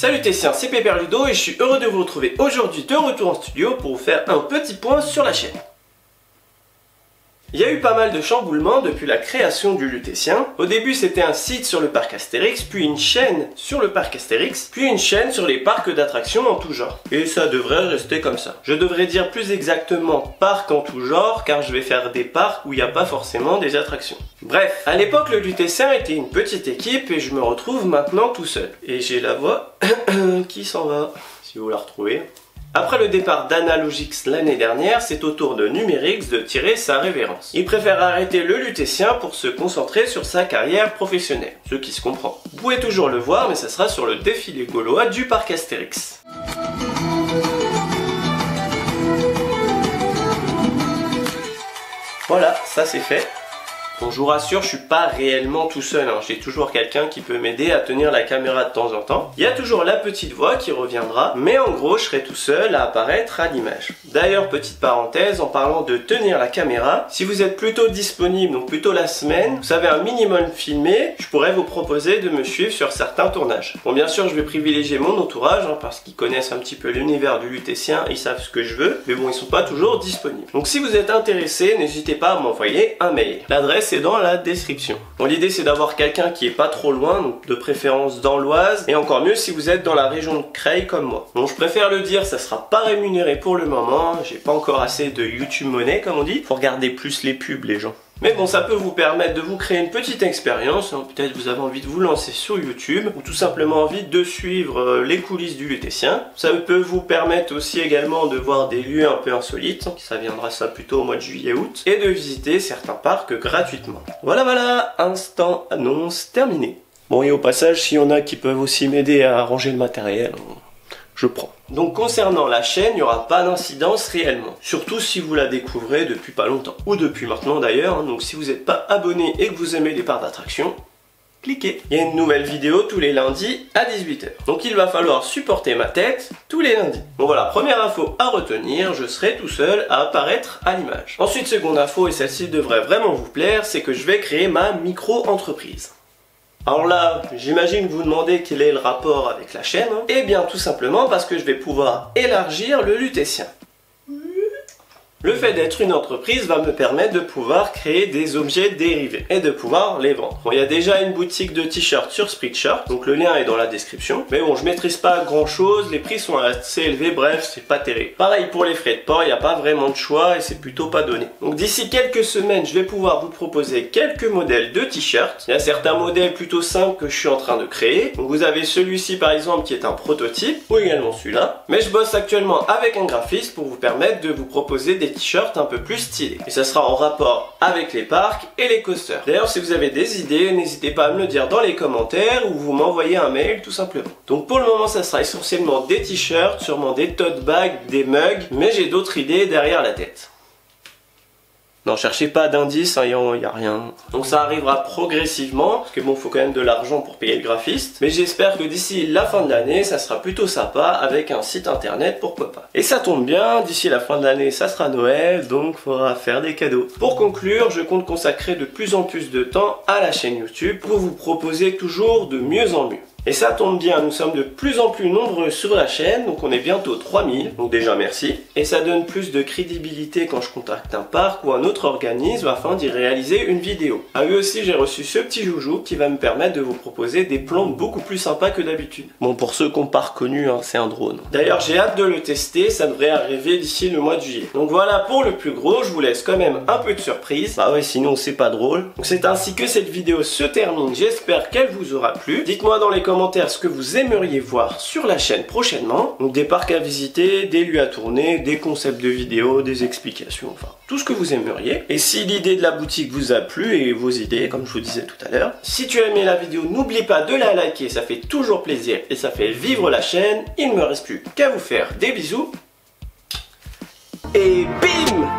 Salut Tessiens, c'est Pépère Ludo et je suis heureux de vous retrouver aujourd'hui de retour en studio pour vous faire un petit point sur la chaîne. Il y a eu pas mal de chamboulements depuis la création du Lutétien. Au début c'était un site sur le parc Astérix, puis une chaîne sur le parc Astérix, puis une chaîne sur les parcs d'attractions en tout genre. Et ça devrait rester comme ça. Je devrais dire plus exactement parc en tout genre, car je vais faire des parcs où il n'y a pas forcément des attractions. Bref, à l'époque le Lutétien était une petite équipe et je me retrouve maintenant tout seul. Et j'ai la voix qui s'en va, si vous la retrouvez. Après le départ d'Analogix l'année dernière, c'est au tour de Numérix de tirer sa révérence. Il préfère arrêter le Lutétien pour se concentrer sur sa carrière professionnelle, ce qui se comprend. Vous pouvez toujours le voir, mais ça sera sur le défilé gaulois du parc Astérix. Voilà, ça c'est fait. Bon, je vous rassure, je suis pas réellement tout seul, hein. J'ai toujours quelqu'un qui peut m'aider à tenir la caméra de temps en temps. Il y a toujours la petite voix qui reviendra, mais en gros, je serai tout seul à apparaître à l'image. D'ailleurs, petite parenthèse, en parlant de tenir la caméra, si vous êtes plutôt disponible, donc plutôt la semaine, vous savez un minimum filmé, je pourrais vous proposer de me suivre sur certains tournages. Bon, bien sûr, je vais privilégier mon entourage, hein, parce qu'ils connaissent un petit peu l'univers du Lutétien, ils savent ce que je veux, mais bon, ils sont pas toujours disponibles. Donc si vous êtes intéressé, n'hésitez pas à m'envoyer un mail. L'adresse est dans la description. Bon, l'idée c'est d'avoir quelqu'un qui est pas trop loin, donc de préférence dans l'Oise, et encore mieux si vous êtes dans la région de Creil comme moi. Bon, je préfère le dire, ça sera pas rémunéré pour le moment, j'ai pas encore assez de YouTube money comme on dit, faut regarder plus les pubs les gens. Mais bon, ça peut vous permettre de vous créer une petite expérience, hein. Peut-être vous avez envie de vous lancer sur YouTube, ou tout simplement envie de suivre les coulisses du Lutétien. Ça peut vous permettre aussi également de voir des lieux un peu insolites, ça viendra ça plutôt au mois de juillet-août, et de visiter certains parcs gratuitement. Voilà, instant annonce terminé. Bon, et au passage, s'il y en a qui peuvent aussi m'aider à ranger le matériel, je prends. Donc concernant la chaîne, il n'y aura pas d'incidence réellement. Surtout si vous la découvrez depuis pas longtemps. Ou depuis maintenant d'ailleurs, hein. Donc si vous n'êtes pas abonné et que vous aimez les parcs d'attractions, cliquez. Il y a une nouvelle vidéo tous les lundis à 18 h. Donc il va falloir supporter ma tête tous les lundis. Bon voilà, première info à retenir, je serai tout seul à apparaître à l'image. Ensuite, seconde info, et celle-ci devrait vraiment vous plaire, c'est que je vais créer ma micro-entreprise. Alors là, j'imagine que vous demandez quel est le rapport avec la chaîne. Eh bien tout simplement parce que je vais pouvoir élargir le Lutétien. Le fait d'être une entreprise va me permettre de pouvoir créer des objets dérivés et de pouvoir les vendre. Bon, il y a déjà une boutique de t-shirts sur Spreadshirt, donc le lien est dans la description. Mais bon, je maîtrise pas grand chose, les prix sont assez élevés, bref, c'est pas terrible. Pareil pour les frais de port, il n'y a pas vraiment de choix et c'est plutôt pas donné. Donc d'ici quelques semaines, je vais pouvoir vous proposer quelques modèles de t-shirts. Il y a certains modèles plutôt simples que je suis en train de créer. Donc vous avez celui-ci par exemple qui est un prototype, ou également celui-là. Mais je bosse actuellement avec un graphiste pour vous permettre de vous proposer des t-shirts un peu plus stylés. Et ça sera en rapport avec les parcs et les coasters. D'ailleurs, si vous avez des idées, n'hésitez pas à me le dire dans les commentaires ou vous m'envoyez un mail tout simplement. Donc pour le moment, ça sera essentiellement des t-shirts, sûrement des tote bags, des mugs, mais j'ai d'autres idées derrière la tête. Non, cherchez pas d'indices, hein, y a rien. Donc ça arrivera progressivement, parce que bon, faut quand même de l'argent pour payer le graphiste. Mais j'espère que d'ici la fin de l'année, ça sera plutôt sympa, avec un site internet, pourquoi pas. Et ça tombe bien, d'ici la fin de l'année, ça sera Noël, donc faudra faire des cadeaux. Pour conclure, je compte consacrer de plus en plus de temps à la chaîne YouTube, pour vous proposer toujours de mieux en mieux. Et ça tombe bien, nous sommes de plus en plus nombreux sur la chaîne, donc on est bientôt 3000, donc déjà merci. Et ça donne plus de crédibilité quand je contacte un parc ou un autre organisme afin d'y réaliser une vidéo. Ah oui aussi, j'ai reçu ce petit joujou qui va me permettre de vous proposer des plans beaucoup plus sympas que d'habitude. Bon, pour ceux qui n'ont pas reconnu, hein, c'est un drone. D'ailleurs, j'ai hâte de le tester, ça devrait arriver d'ici le mois de juillet. Donc voilà pour le plus gros, je vous laisse quand même un peu de surprise. Bah ouais, sinon c'est pas drôle. Donc c'est ainsi que cette vidéo se termine, j'espère qu'elle vous aura plu. Dites-moi dans les commentaires ce que vous aimeriez voir sur la chaîne prochainement. Donc des parcs à visiter, des lieux à tourner, des concepts de vidéos, des explications, enfin tout ce que vous aimeriez. Et si l'idée de la boutique vous a plu et vos idées, comme je vous disais tout à l'heure, si tu as aimé la vidéo, n'oublie pas de la liker, ça fait toujours plaisir et ça fait vivre la chaîne. Il ne me reste plus qu'à vous faire des bisous. Et bim!